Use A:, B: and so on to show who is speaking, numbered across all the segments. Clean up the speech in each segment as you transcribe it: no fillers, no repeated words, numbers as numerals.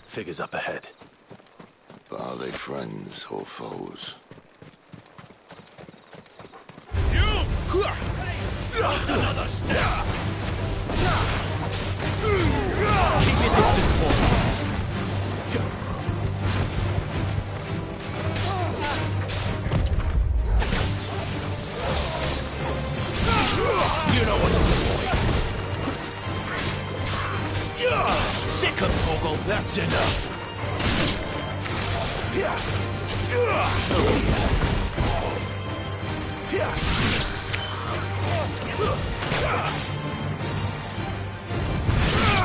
A: Figures up ahead.
B: But are they friends or foes?
A: Another step! Keep your distance, boy. You know what to do, boy. Sick of Toggle, that's enough.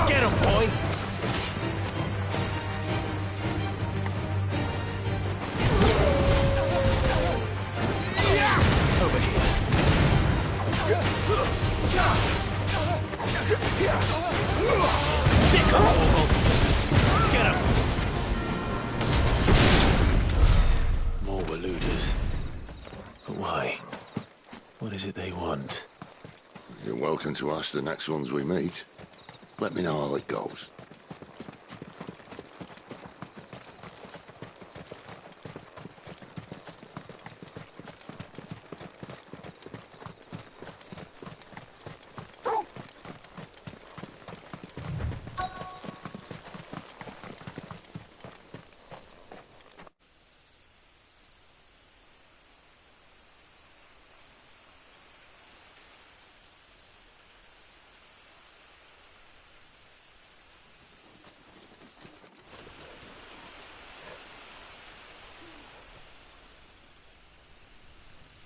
A: Get him, boy! Over here. Sick of Toggle! Get him! More Waluders. But why? What is it they want?
B: You're welcome to ask the next ones we meet. Let me know how it goes.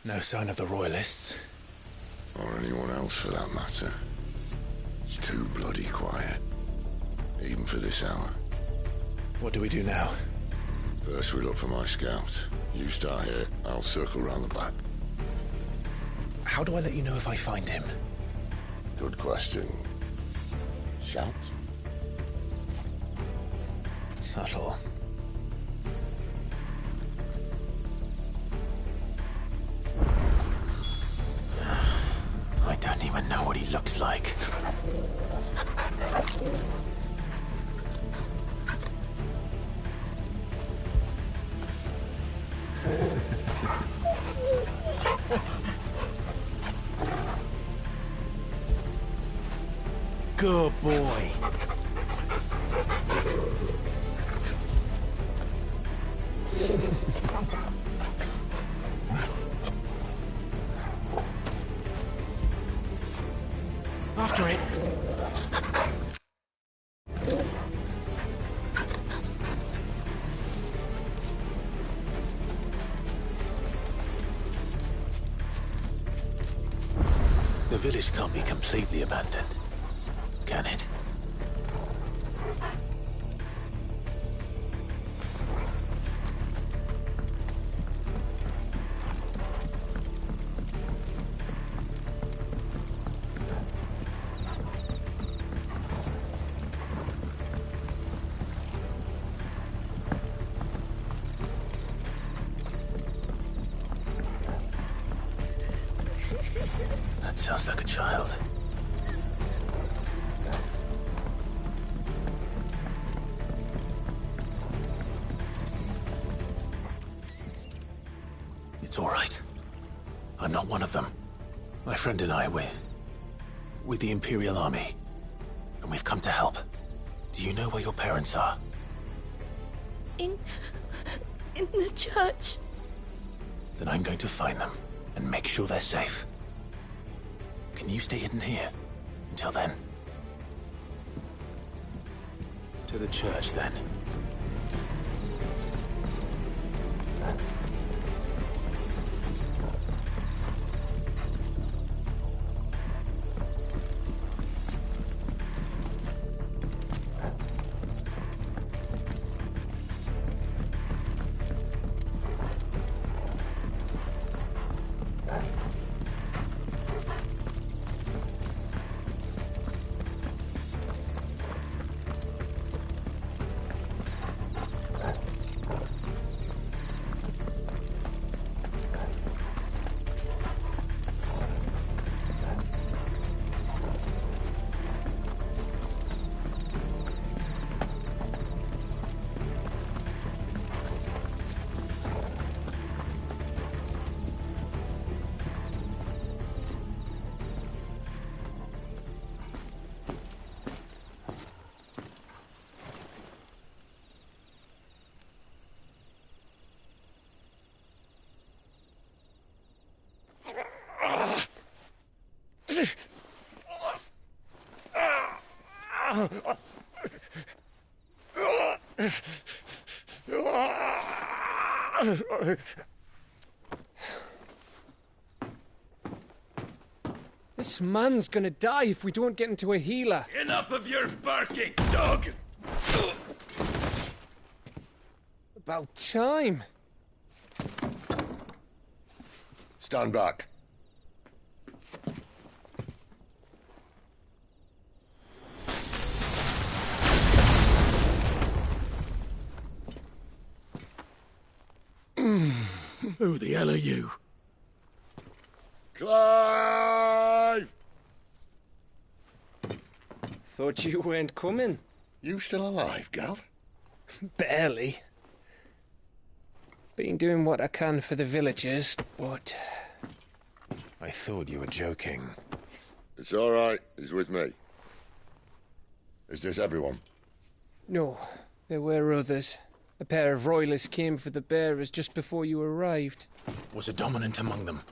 A: No sign of the Royalists.
B: Or anyone else for that matter. It's too bloody quiet. Even for this hour.
A: What do we do now?
B: First we look for my scout. You start here, I'll circle round the back.
A: How do I let you know if I find him?
B: Good question. Shout?
A: Subtle. I don't even know what he looks like. Good boy. After it. The village can't be completely abandoned, can it? That sounds like a child. It's all right. I'm not one of them. My friend and I, we're with the Imperial Army. And we've come to help. Do you know where your parents are?
C: In the church.
A: Then I'm going to find them and make sure they're safe. Can you stay hidden here until then? To the church, then.
D: This man's gonna die if we don't get into a healer.
E: Enough of your barking, dog!
D: About time.
B: Stand back.
A: Who the hell are you?
B: Clive!
D: Thought you weren't coming.
B: You still alive, Gav?
D: Barely. Been doing what I can for the villagers, but...
A: I thought you were joking.
B: It's all right. He's with me. Is this everyone?
D: No, there were others. A pair of royalists came for the bearers just before you arrived.
A: Was a dominant among them?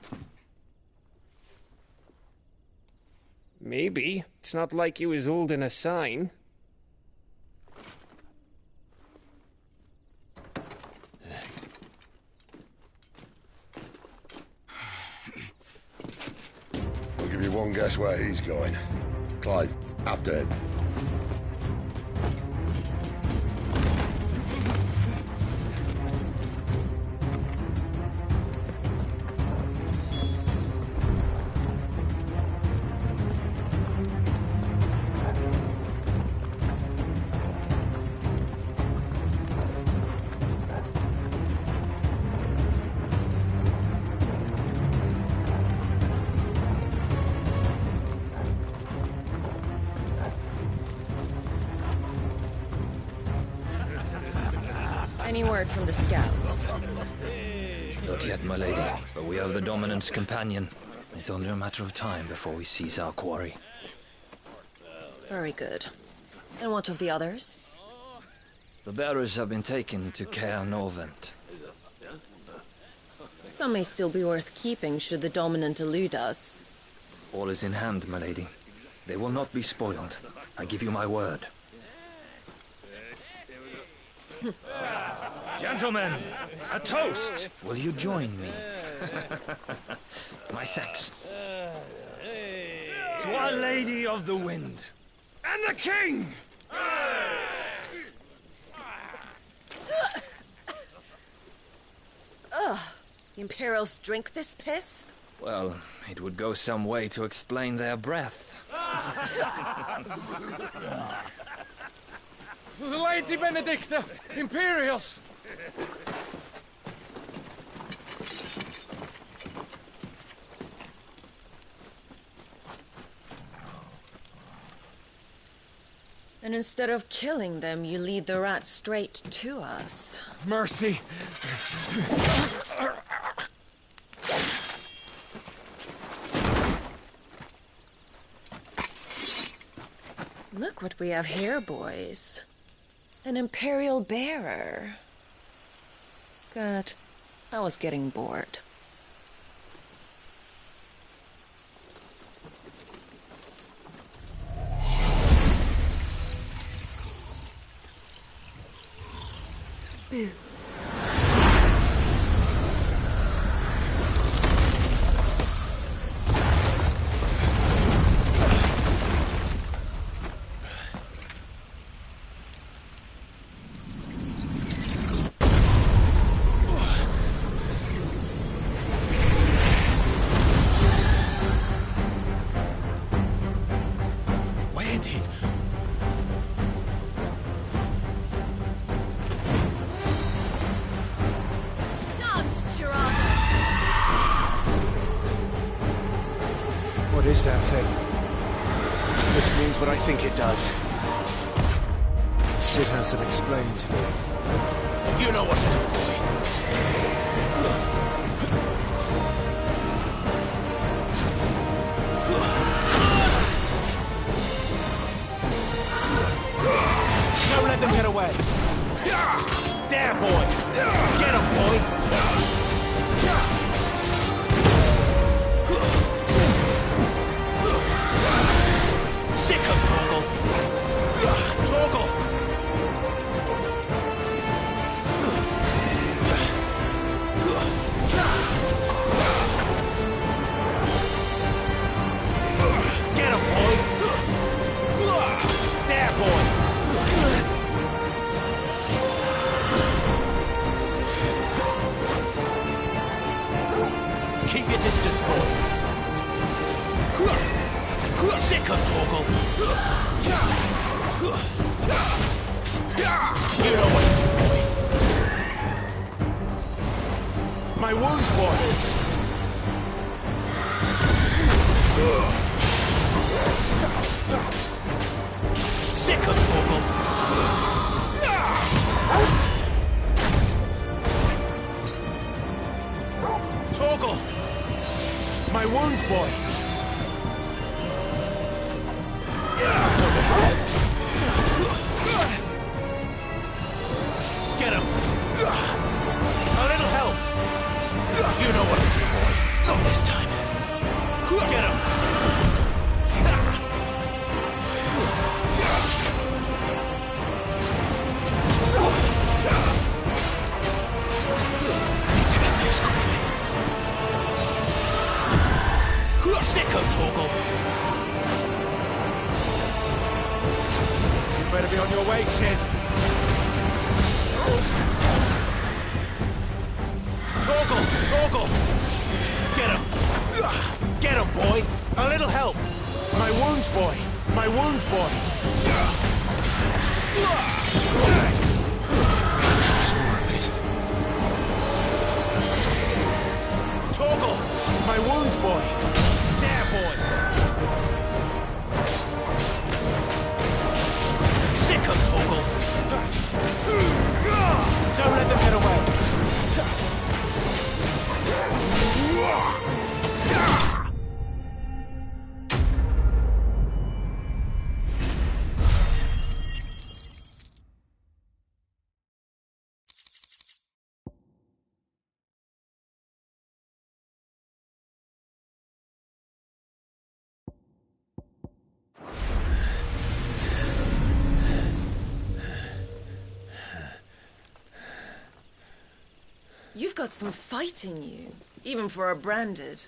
D: Maybe. It's not like he was holding a sign.
B: I'll give you one guess where he's going. Clive, after him.
F: Any word from the scouts?
E: Not yet, my lady, but we have the Dominant's companion. It's only a matter of time before we seize our quarry.
F: Very good. And what of the others?
E: The bearers have been taken to Caer Novent.
F: Some may still be worth keeping should the Dominant elude us.
E: All is in hand, my lady. They will not be spoiled. I give you my word. Gentlemen, a toast! Will you join me? My thanks. To Our Lady of the Wind. And the King!
F: Ugh. The Imperials drink this piss?
E: Well, it would go some way to explain their breath.
D: Lady Benedicta! Imperials!
F: And instead of killing them, you lead the rats straight to us.
D: Mercy!
F: Look what we have here, boys. An Imperial bearer. Good. I was getting bored. Boo.
A: Where did... What is that thing? This means what I think it does. Sid has some explaining to do. You know what to do, boy. Don't let them get away. There, boy. Get him, boy. Sick of Torgal. Sick of Torgal. You know what to do, boy. My wounds, boy. Sick of Torgal. Torgal! My wounds, boy! Get him! A little help! You know what to do, boy. Not this time. Get him! Need to end this quickly. Sick of Torgal! You better be on your way, Sid. Torgal! Torgal! Get him! Get him, boy! A little help! My wounds, boy! My wounds, boy! There's more of it. Torgal! My wounds, boy! There, boy! Sick of Torgal! Don't let them get away!
F: You've got some fight in you, even for a branded.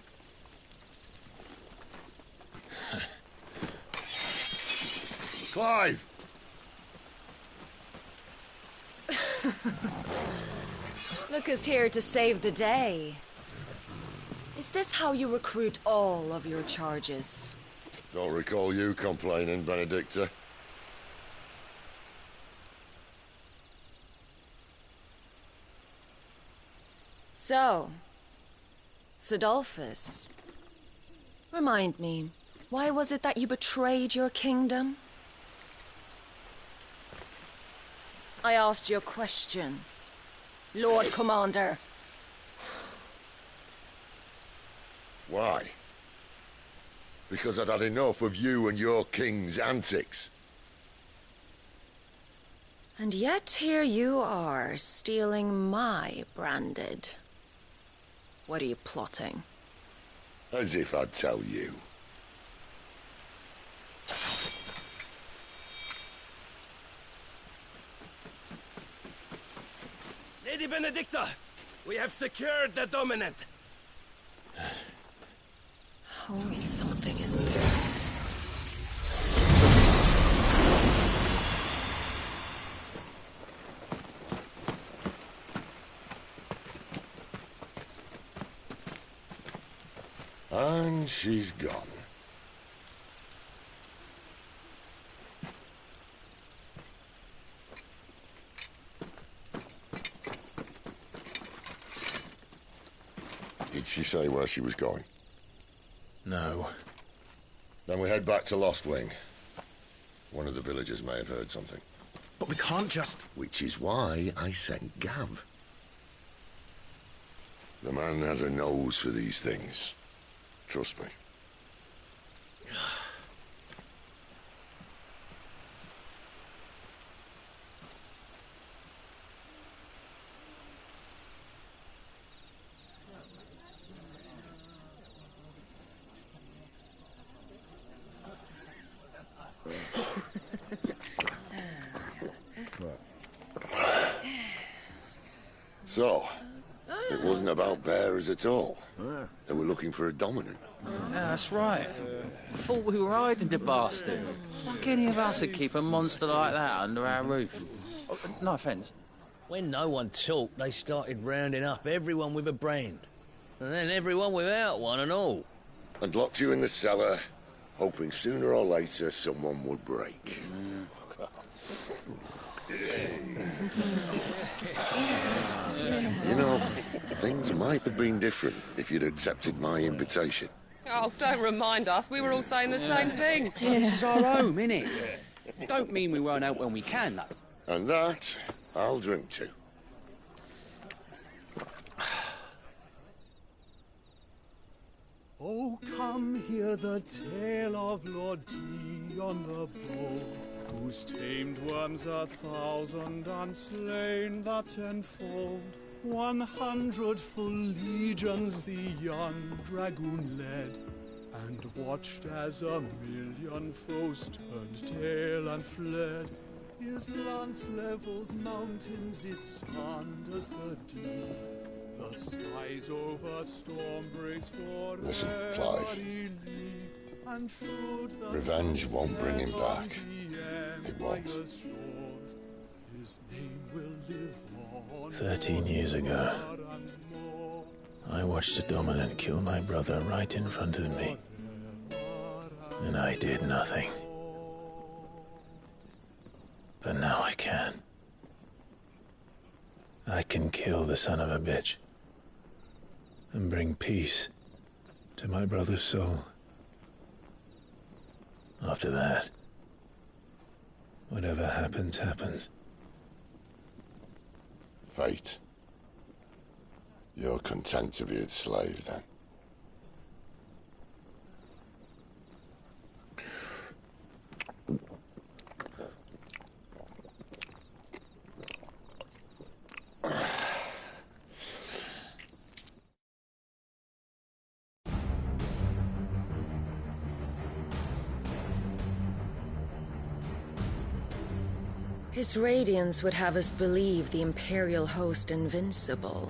B: Clive!
F: Look who's here to save the day. Is this how you recruit all of your charges?
B: Don't recall you complaining, Benedicta.
F: So, Sidolphus, remind me, why was it that you betrayed your kingdom? I asked you a question, Lord Commander.
B: Why? Because I'd had enough of you and your king's antics.
F: And yet here you are, stealing my branded. What are you plotting?
B: As if I'd tell you.
G: Lady Benedicta, we have secured the dominant.
F: Always something, isn't there?
B: And she's gone. Did she say where she was going?
A: No.
B: Then we head back to Lost Wing. One of the villagers may have heard something.
A: But we can't just...
B: Which is why I sent Gav. The man has a nose for these things. Trust me. So, it wasn't about bearers at all. They were looking for a dominant.
H: Yeah, that's right. Thought we were hiding the bastard. Like any of us would keep a monster like that under our roof. No offence.
G: When no one talked, they started rounding up everyone with a brand. And then everyone without one and all.
B: And locked you in the cellar, hoping sooner or later someone would break. You know, things might have been different if you'd accepted my invitation.
I: Oh, don't remind us. We were all saying the same thing.
J: This is our home, innit? Don't mean we won't help when we can, though.
B: And that, I'll drink to.
K: Oh, come hear the tale of Lord T on the bold, who's tamed worms 1,000 and slain the tenfold. 100 full legions the young dragoon led, and watched as 1,000,000 foes turned tail and fled. His lance levels mountains, it sanders the deep. The skies over storm breaks for
B: Listen, Clive. Revenge won't bring him back. It won't.
A: 13 years ago, I watched a dominant kill my brother right in front of me. And I did nothing. But now I can. I can kill the son of a bitch and bring peace to my brother's soul. After that, whatever happens, happens.
B: Fate. You're content to be its slave, then?
F: His radiance would have us believe the Imperial host invincible.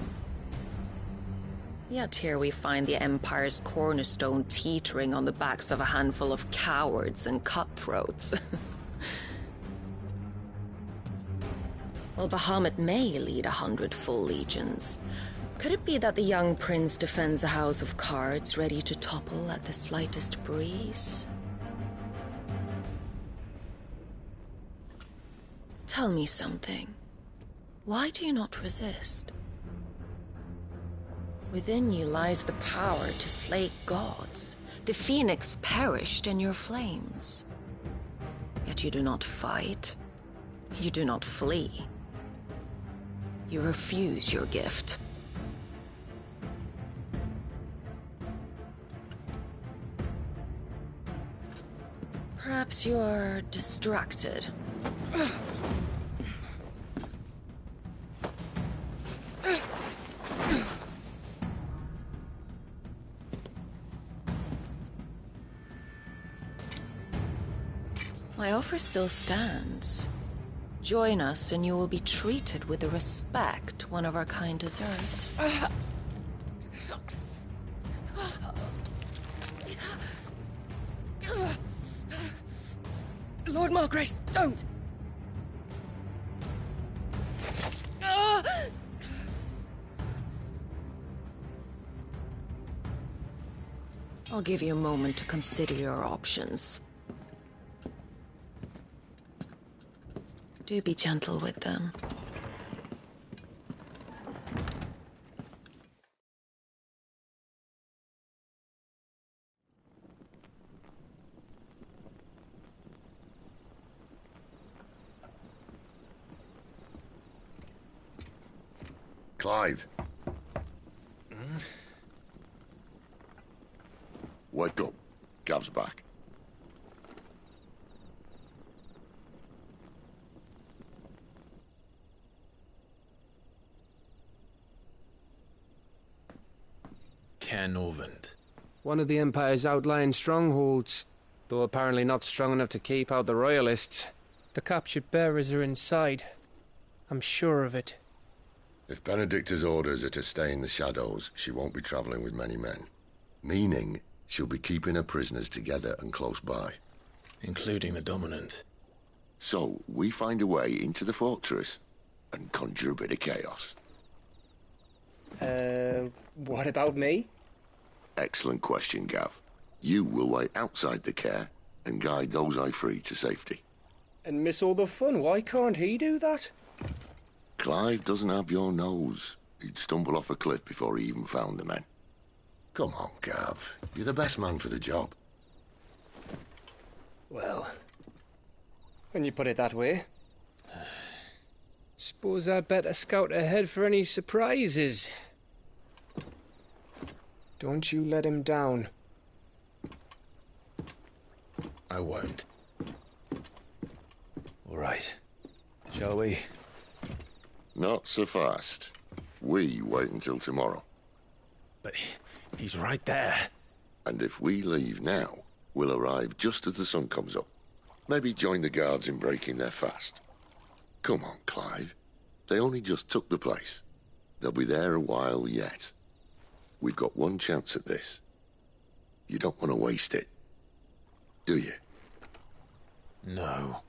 F: Yet here we find the Empire's cornerstone teetering on the backs of a handful of cowards and cutthroats. Well, Bahamut may lead 100 full legions. Could it be that the young prince defends a house of cards ready to topple at the slightest breeze? Tell me something. Why do you not resist? Within you lies the power to slay gods. The phoenix perished in your flames. Yet you do not fight. You do not flee. You refuse your gift. Perhaps you are distracted. My offer still stands. Join us and you will be treated with the respect one of our kind deserves.
I: Lord Margrace, don't!
F: I'll give you a moment to consider your options. Do be gentle with them.
B: Clive. Wake up. Gav's back.
A: Canovant.
D: One of the Empire's outlying strongholds, though apparently not strong enough to keep out the Royalists. The captured bearers are inside. I'm sure of it.
B: If Benedicta's orders are to stay in the shadows, she won't be travelling with many men. Meaning, she'll be keeping her prisoners together and close by.
A: Including the Dominant.
B: So, we find a way into the fortress and conjure a bit of chaos.
D: What about me?
B: Excellent question, Gav. You will wait outside the care and guide those I free to safety.
D: And miss all the fun. Why can't he do that?
B: Clive doesn't have your nose. He'd stumble off a cliff before he even found the men. Come on, Gav. You're the best man for the job.
D: Well, when you put it that way, suppose I'd better scout ahead for any surprises. Don't you let him down.
A: I won't. All right. Shall we?
B: Not so fast. We wait until tomorrow.
A: But he's right there.
B: And if we leave now, we'll arrive just as the sun comes up. Maybe join the guards in breaking their fast. Come on, Clive. They only just took the place. They'll be there a while yet. We've got one chance at this. You don't want to waste it, do you?
A: No.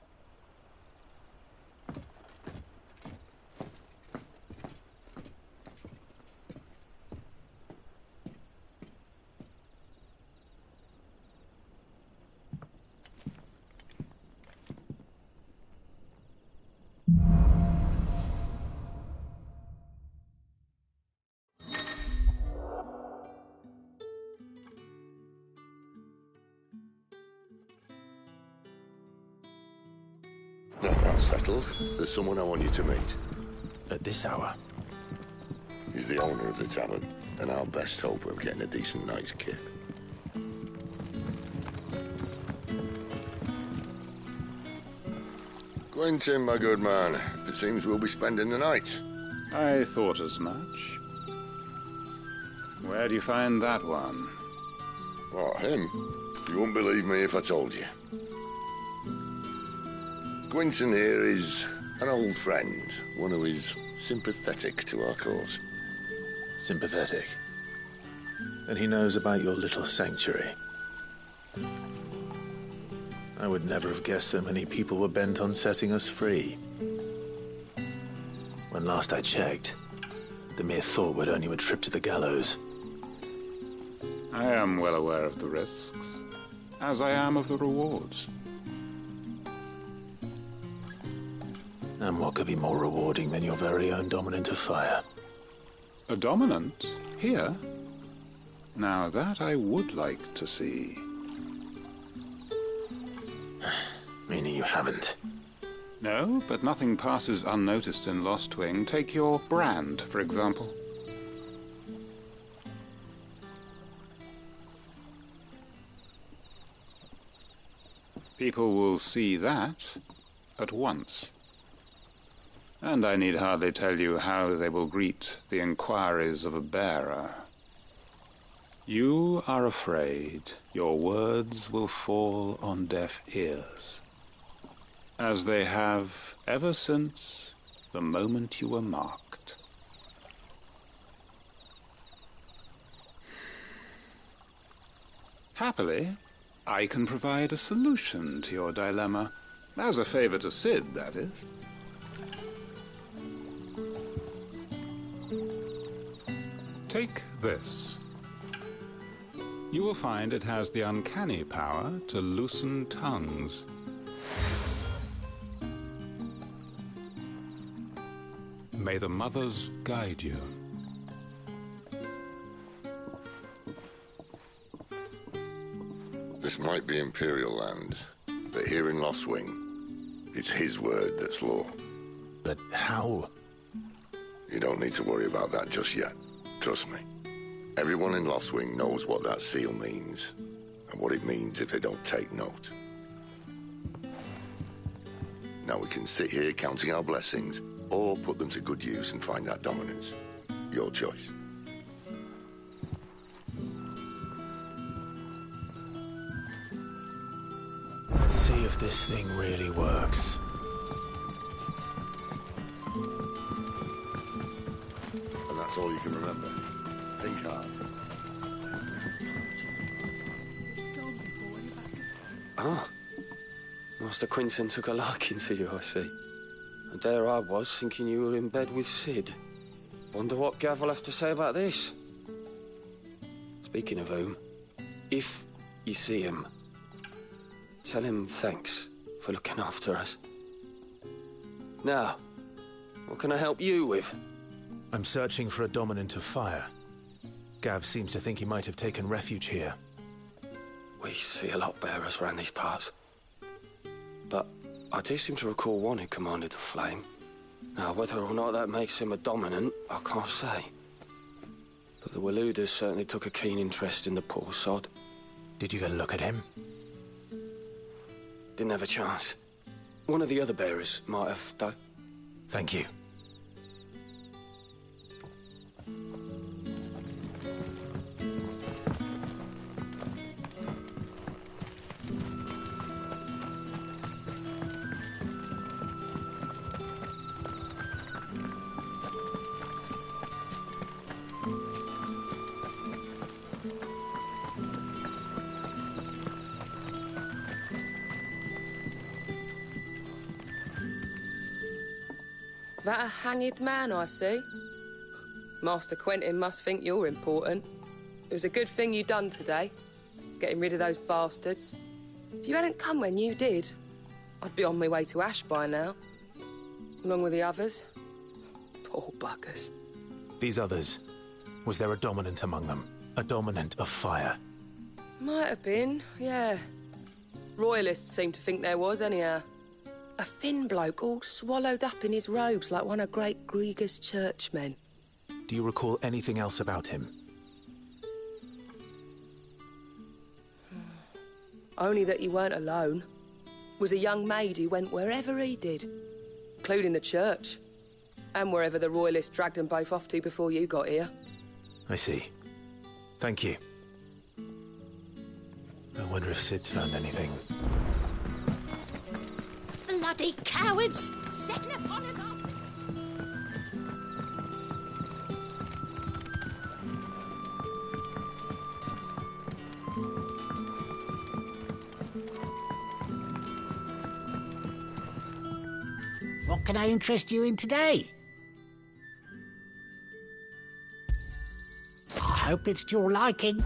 B: Now that's settled. There's someone I want you to meet.
A: At this hour?
B: He's the owner of the tavern, and our best hope of getting a decent night's kip. Quentin, my good man. It seems we'll be spending the night.
K: I thought as much. Where do you find that one?
B: What, him? You wouldn't believe me if I told you. Quentin here is an old friend, one who is sympathetic to our cause.
A: Sympathetic. And he knows about your little sanctuary. I would never have guessed so many people were bent on setting us free. When last I checked, the mere thought would earn you a trip to the gallows.
K: I am well aware of the risks, as I am of the rewards.
A: And what could be more rewarding than your very own dominant of fire?
K: A dominant? Here? Now that I would like to see.
A: Meaning you haven't?
K: No, but nothing passes unnoticed in Lostwing. Take your brand, for example. People will see that at once. And I need hardly tell you how they will greet the inquiries of a bearer. You are afraid your words will fall on deaf ears, as they have ever since the moment you were marked. Happily, I can provide a solution to your dilemma, as a favor to Sid, that is. Take this. You will find it has the uncanny power to loosen tongues. May the mothers guide you.
B: This might be Imperial land, but here in Lostwing, it's his word that's law.
A: But how?
B: You don't need to worry about that just yet. Trust me. Everyone in Lostwing knows what that seal means, and what it means if they don't take note. Now we can sit here counting our blessings, or put them to good use and find that dominance. Your choice.
A: Let's see if this thing really works.
B: And that's all you can remember. Think hard.
L: Ah. Master Quinton took a liking to you, I see. And there I was, thinking you were in bed with Sid. Wonder what Gav will have to say about this. Speaking of whom, if you see him, tell him thanks for looking after us. Now, what can I help you with?
A: I'm searching for a dominant of fire. Gav seems to think he might have taken refuge here.
L: We see a lot bearers around these parts. But I do seem to recall one who commanded the flame. Now, whether or not that makes him a dominant, I can't say. But the Waluders certainly took a keen interest in the poor sod.
A: Did you get a look at him?
L: Didn't have a chance. One of the other bearers might have, though.
A: Thank you.
I: That a hanged man I see? Master Quentin must think you're important. It was a good thing you done today, getting rid of those bastards. If you hadn't come when you did, I'd be on my way to Ash by now, along with the others. Poor buggers.
A: These others, was there a dominant among them? A dominant of fire?
I: Might have been, yeah. Royalists seem to think there was, anyhow. A thin bloke all swallowed up in his robes like one of great Grieger's churchmen.
A: Do you recall anything else about him?
I: Only that he weren't alone. Was a young maid who went wherever he did, including the church, and wherever the Royalists dragged them both off to before you got here.
A: I see. Thank you. I wonder if Sid's found anything.
C: Bloody cowards! Setting upon us after...
M: What can I interest you in today? I hope it's to your liking.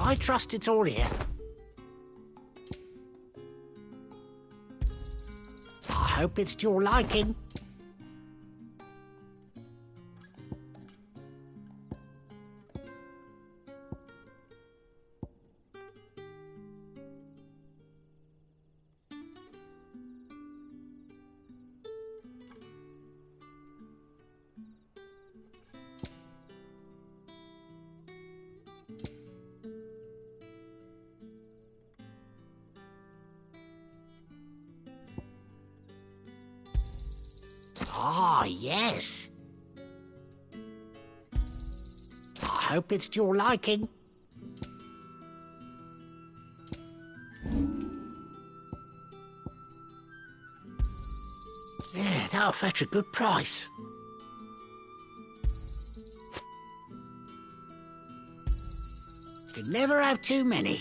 M: I trust it's all here. I hope it's to your liking. Ah, yes. I hope it's to your liking. Yeah, that'll fetch a good price. Can never have too many.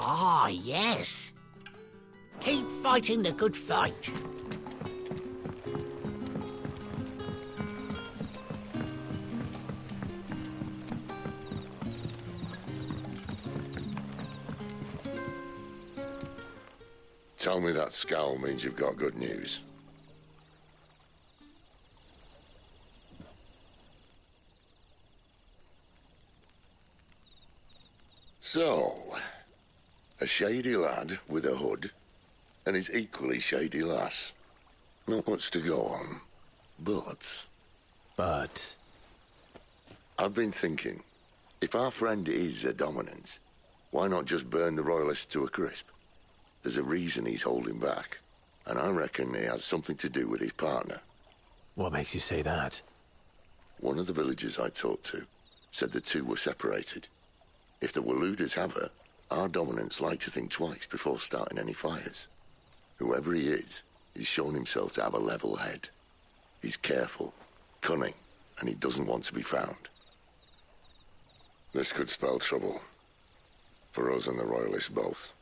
M: Ah, yes. Keep fighting the good fight.
B: Tell me that scowl means you've got good news. So, a shady lad with a hood, and his equally shady lass. Not much to go on, but...
A: But?
B: I've been thinking, if our friend is a dominant, why not just burn the Royalists to a crisp? There's a reason he's holding back, and I reckon he has something to do with his partner.
A: What makes you say that?
B: One of the villagers I talked to said the two were separated. If the Waluders have her, our dominants like to think twice before starting any fires. Whoever he is, He's shown himself to have a level head. He's careful, cunning, and he doesn't want to be found. This could spell trouble. For us and the Royalists both.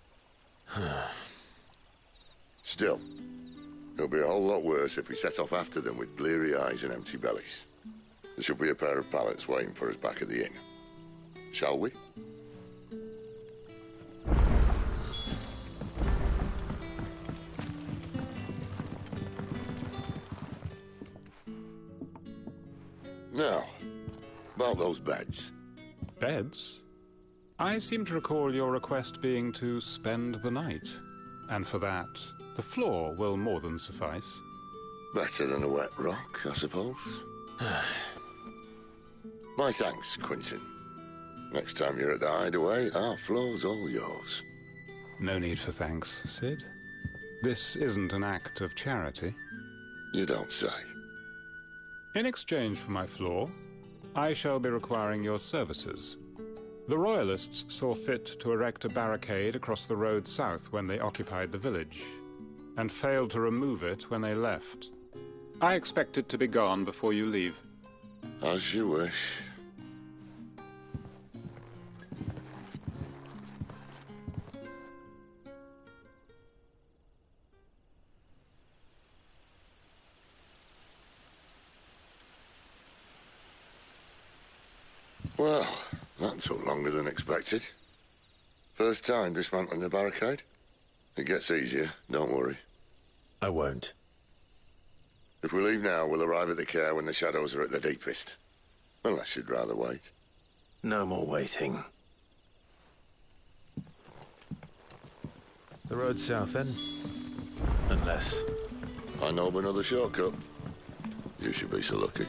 B: Still, it'll be a whole lot worse if we set off after them with bleary eyes and empty bellies. There should be a pair of pallets waiting for us back at the inn. Shall we? Now, about those beds.
N: Beds? I seem to recall your request being to spend the night. And for that, the floor will more than suffice.
B: Better than a wet rock, I suppose. My thanks, Quentin. Next time you're at the hideaway, our floor's all yours.
N: No need for thanks, Sid. This isn't an act of charity.
B: You don't say.
N: In exchange for my floor, I shall be requiring your services. The Royalists saw fit to erect a barricade across the road south when they occupied the village, and failed to remove it when they left. I expect it to be gone before you leave.
B: As you wish. Well, that took longer than expected. First time dismantling the barricade? It gets easier, don't worry.
A: I won't.
B: If we leave now, we'll arrive at the care when the shadows are at their deepest. Unless you'd rather wait.
A: No more waiting. The road south, then? Unless...
B: I know of another shortcut. You should be so lucky.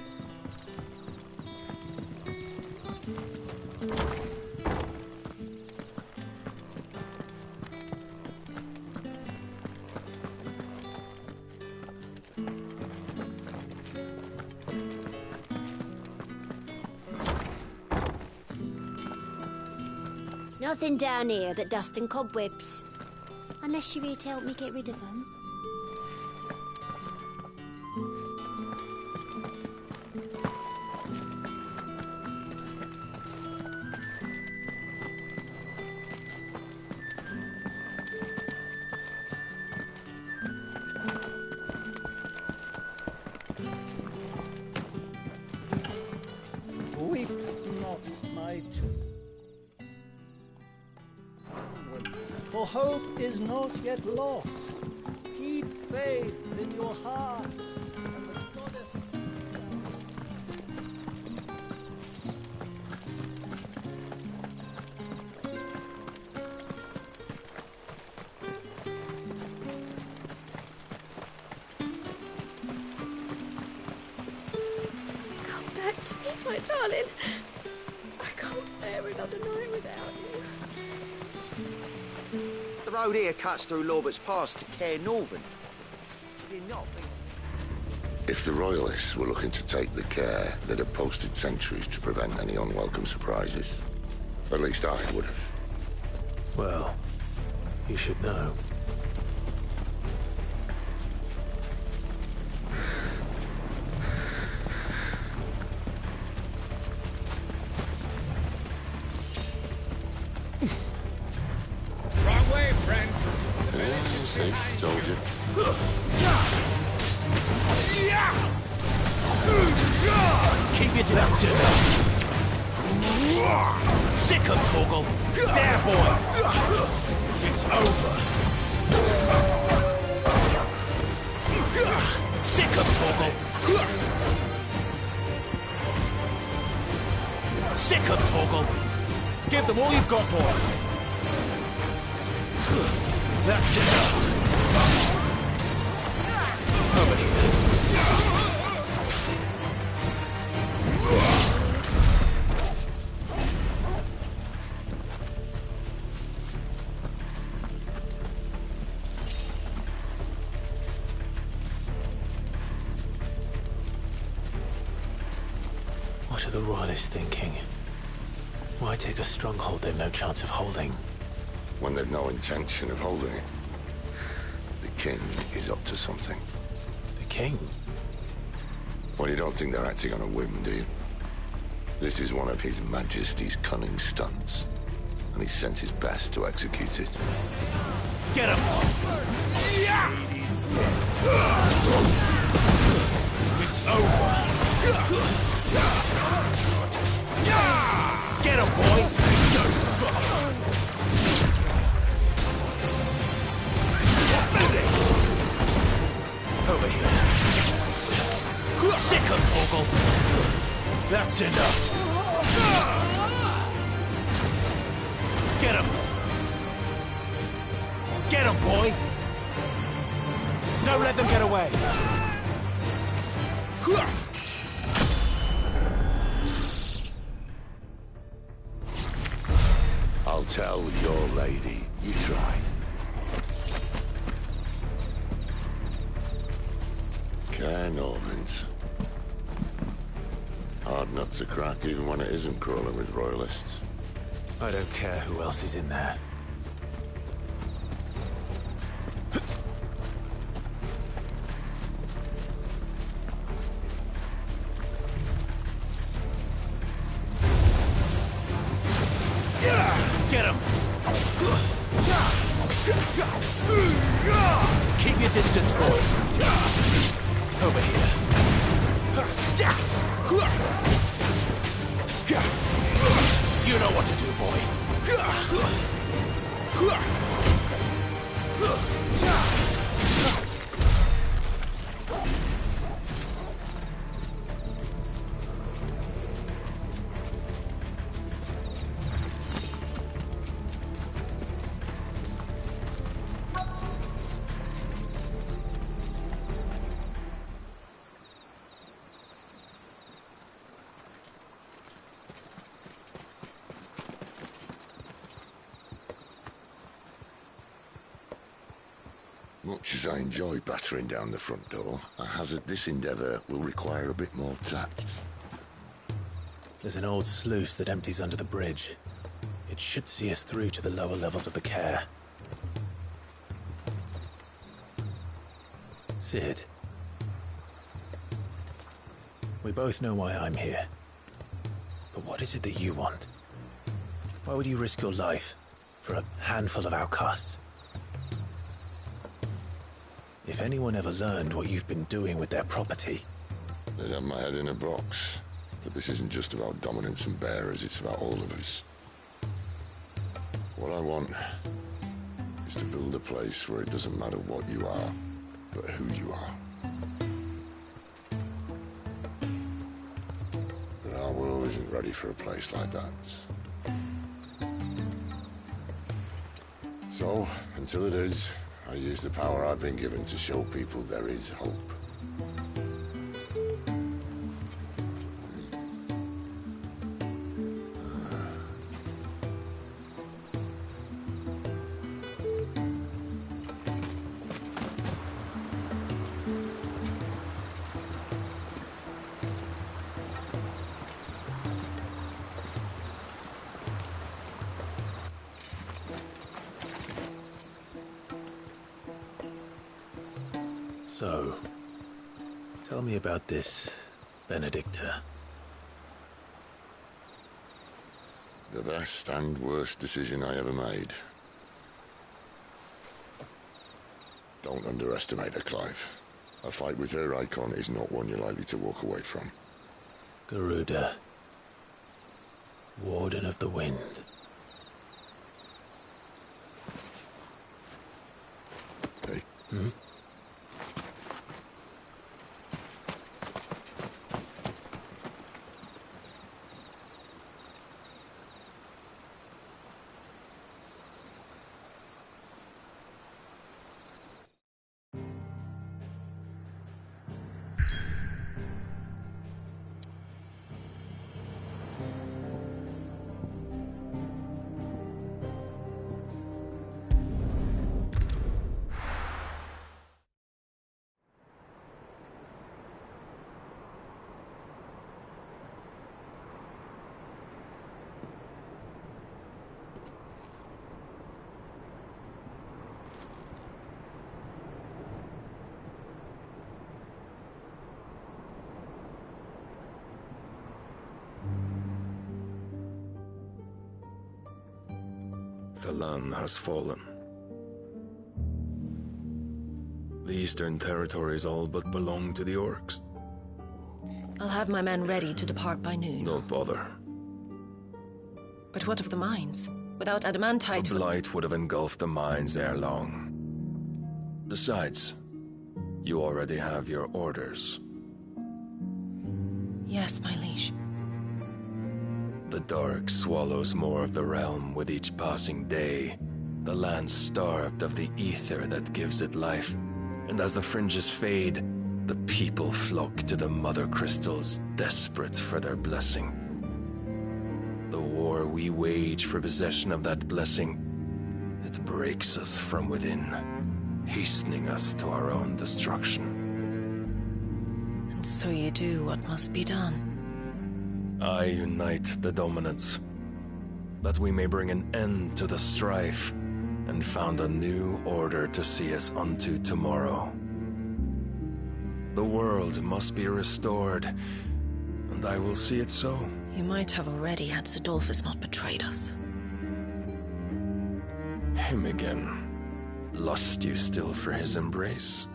O: Nothing down here but dust and cobwebs. Unless you're here to help me get rid of them.
K: Weep not, my children. For hope is not yet lost. Keep faith in your hearts, and the goddess...
O: Come back to me, my darling. I can't bear another night without you.
P: The road here cuts through Lorbert's Pass to Care Northern. You're not
B: If the Royalists were looking to take the care, they'd have posted sentries to prevent any unwelcome surprises. At least I would have.
A: Well, you should know.
G: Wrong way, friend.
B: Told you.
Q: Keep your distance. Sick of Torgal. There, boy. It's over. Sick of Torgal. Sick of Torgal. Give them all you've got, boy. That's enough. Over here.
A: What are the Royalists thinking? Why take a stronghold they've no chance of holding?
B: When they've no intention of holding it. They king is up to something.
A: The king?
B: Well, you don't think they're acting on a whim, do you? This is one of His Majesty's cunning stunts, and he sent his best to execute it.
Q: Get him! Yeah! It's over. Get him, boy! Finished! Over here. Sick of Torgal. That's enough. Get him! Get him, boy! Don't let them get away!
B: I'll tell your lady you tried. Caernarvon's. Hard nut to crack even when it isn't crawling with royalists.
A: I don't care who else is in there.
Q: Get him! Keep your distance, boy. Over here. You know what to do, boy.
B: Much as I enjoy battering down the front door, I hazard this endeavour will require a bit more tact.
A: There's an old sluice that empties under the bridge. It should see us through to the lower levels of the care. Sid. We both know why I'm here. But what is it that you want? Why would you risk your life for a handful of outcasts? If anyone ever learned what you've been doing with their property...
B: They'd have my head in a box. But this isn't just about dominance and bearers, it's about all of us. What I want is to build a place where it doesn't matter what you are, but who you are. But our world isn't ready for a place like that. So, until it is, I use the power I've been given to show people there is hope.
A: So, tell me about this, Benedicta.
B: The best and worst decision I ever made. Don't underestimate her, Clive. A fight with her icon is not one you're likely to walk away from.
A: Garuda. Warden of the Wind.
B: Hey.
A: Hmm?
R: The land has fallen. The Eastern territories all but belong to the orcs.
F: I'll have my men ready to depart by noon.
R: Don't bother.
F: But what of the mines? Without adamantite...
R: The blight would have engulfed the mines ere long. Besides, you already have your orders.
F: Yes, my liege.
R: The dark swallows more of the realm with each passing day. The land starved of the ether that gives it life. And as the fringes fade, the people flock to the mother crystals, desperate for their blessing. The war we wage for possession of that blessing, it breaks us from within, hastening us to our own destruction.
F: And so you do what must be done.
R: I unite the dominants, that we may bring an end to the strife, and found a new order to see us unto tomorrow. The world must be restored, and I will see it so.
F: You might have already had Sidolphus not betrayed us.
R: Him again. Lust you still for his embrace?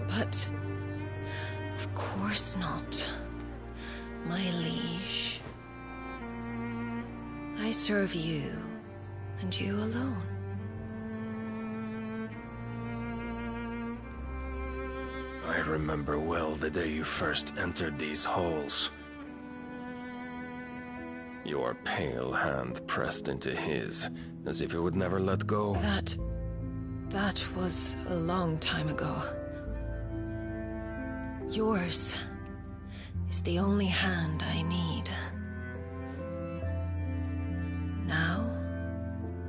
F: But... of course not. My liege. I serve you, and you alone.
R: I remember well the day you first entered these halls. Your pale hand pressed into his, as if it would never let go.
F: That was a long time ago. Yours is the only hand I need. Now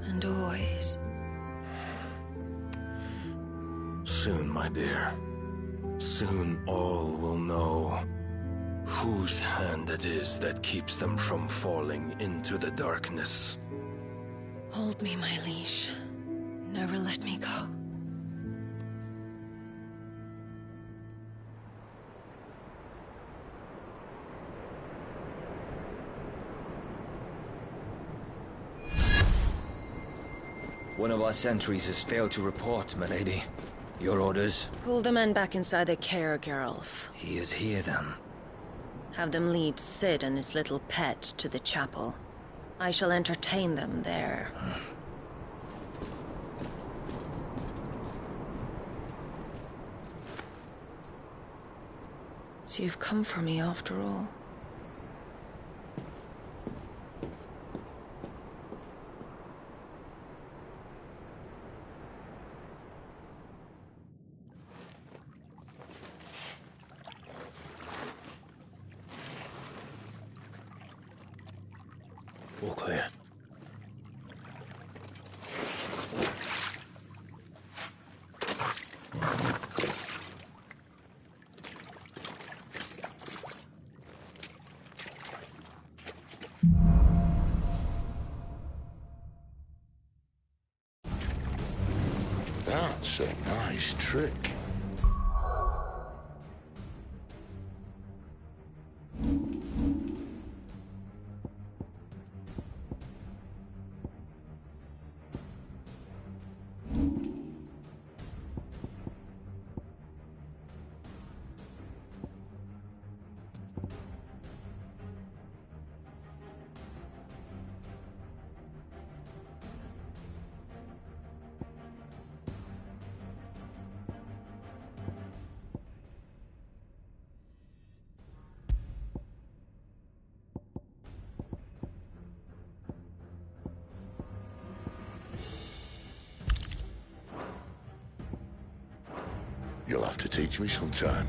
F: and always.
R: Soon, my dear. Soon all will know whose hand it is that keeps them from falling into the darkness.
F: Hold me, my liege. Never let me go.
E: One of our sentries has failed to report, milady. Your orders?
F: Pull the men back inside the care, Geralf.
E: He is here, then.
F: Have them lead Sid and his little pet to the chapel. I shall entertain them there. So you've come for me after all.
A: All clear.
B: That's a nice trick. You'll have to teach me sometime.